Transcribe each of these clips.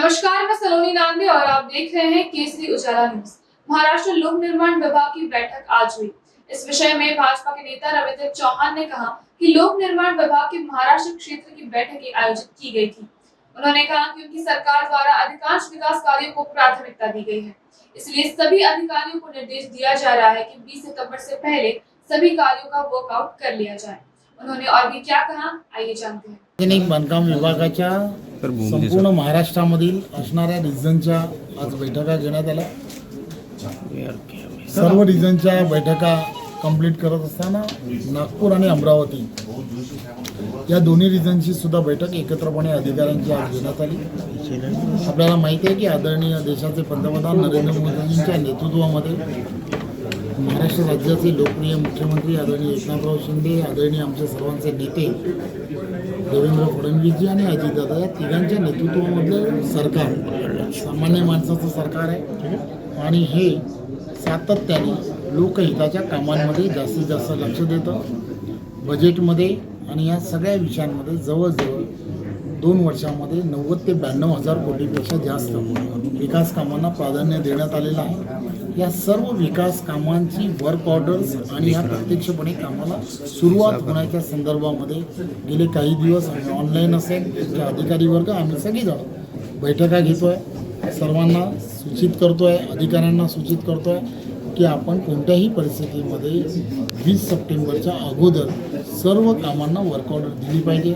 नमस्कार, मैं सलोनी नांदे और आप देख रहे हैं केसरी उजाला न्यूज। महाराष्ट्र लोक निर्माण विभाग की बैठक आज हुई। इस विषय में भाजपा के नेता रविंद्र चौहान ने कहा कि लोक निर्माण विभाग के महाराष्ट्र क्षेत्र की बैठक आयोजित की गई थी। उन्होंने कहा कि उनकी सरकार द्वारा अधिकांश विकास कार्यों को प्राथमिकता दी गई है, इसलिए सभी अधिकारियों को निर्देश दिया जा रहा है कि 20 सितंबर से पहले सभी कार्यों का वर्कआउट कर लिया जाए। उन्होंने और भी क्या कहा, आइए जानते हैं। सार्वजनिक बांधकाम विभागाच्या संपूर्ण महाराष्ट्रामधील असणाऱ्या रिजनच्या आज बैठका घेण्यात आल्या। सर्व रिजनच्या बैठका कंप्लीट करत असताना नागपूर आणि अमरावती या दोन्ही रिजनची सुद्धा बैठक एकत्रपणे अधिकाऱ्यांची आज घेण्यात आली। आपल्याला माहिती आहे की आदरणीय देशाचे पंतप्रधान नरेंद्र मोदींच्या नेतृत्वामध्ये महाराष्ट्र राज्याचे लोकप्रिय मुख्यमंत्री आदरणीय एकनाथराव शिंदे, आदरणीय आमचे सर्वांचे नेते देवेंद्र फडणवीसजी आणि अजितदादा या तिघांच्या नेतृत्वामधलं सरकार सामान्य माणसाचं सरकार आहे आणि हे सातत्याने लोकहिताच्या कामांमध्ये जास्तीत जास्त लक्ष देतं। बजेटमध्ये आणि या सगळ्या विषयांमध्ये जवळजवळ 2 वर्षांमध्ये 90 ते 92 हजार कोटीपेक्षा जास्त विकास कामांना प्राधान्य देण्यात आलेलं आहे। या सर्व विकास कामांची वर्क ऑर्डर्स आणि या प्रत्यक्षपणे कामाला सुरुवात होण्याच्या संदर्भामध्ये गेले काही दिवस आम्ही ऑनलाईन असेल त्यांच्या अधिकारी वर्ग आम्ही सगळीजण बैठका घेतोय, सर्वांना सूचित करतोय, अधिकाऱ्यांना सूचित करतोय की आपण कोणत्याही परिस्थितीमध्ये 20 सप्टेंबरच्या अगोदर सर्व कामांना वर्क ऑर्डर दिली पाहिजे।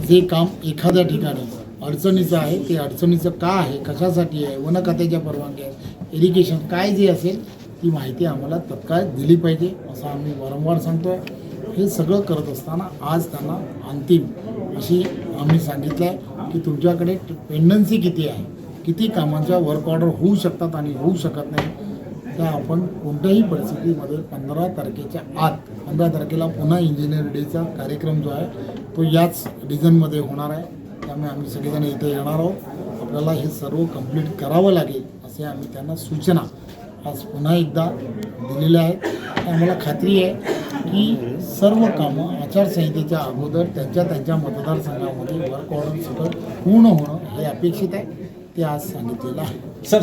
जे काम एखाद्या ठिकाणी अडचणीचं आहे ते अडचणीचं का आहे, कशासाठी आहे, वन खात्याच्या परवानग्या आहे, इरिगेशन काय जे असेल ती माहिती आम्हाला तत्काळ दिली पाहिजे असं आम्ही वारंवार सांगतोय। हे सगळं करत असताना आज त्यांना अंतिम अशी आम्ही सांगितलं आहे की तुमच्याकडे पेंडन्सी किती आहे, किती कामांच्या वर्क ऑर्डर होऊ शकतात आणि होऊ शकत नाही, त्या आपण कोणत्याही परिस्थितीमध्ये 15 तारखेच्या आत 15 तारखेला पुन्हा इंजिनियर डेचा कार्यक्रम जो आहे तो याच डिझनमध्ये होणार आहे। त्यामुळे आम्ही सगळेजण इथे येणार आहोत। आपल्याला हे सर्व कंप्लीट करावं लागेल असे आम्ही त्यांना सूचना आज पुन्हा एकदा दिलेल्या आहेत। आम्हाला खात्री आहे की सर्व कामं आचारसंहितेच्या अगोदर त्यांच्या मतदारसंघामध्ये वर्क ऑर्डर सगळं पूर्ण होणं हे अपेक्षित आहे, ते आज सांगितलेलं आहे। सर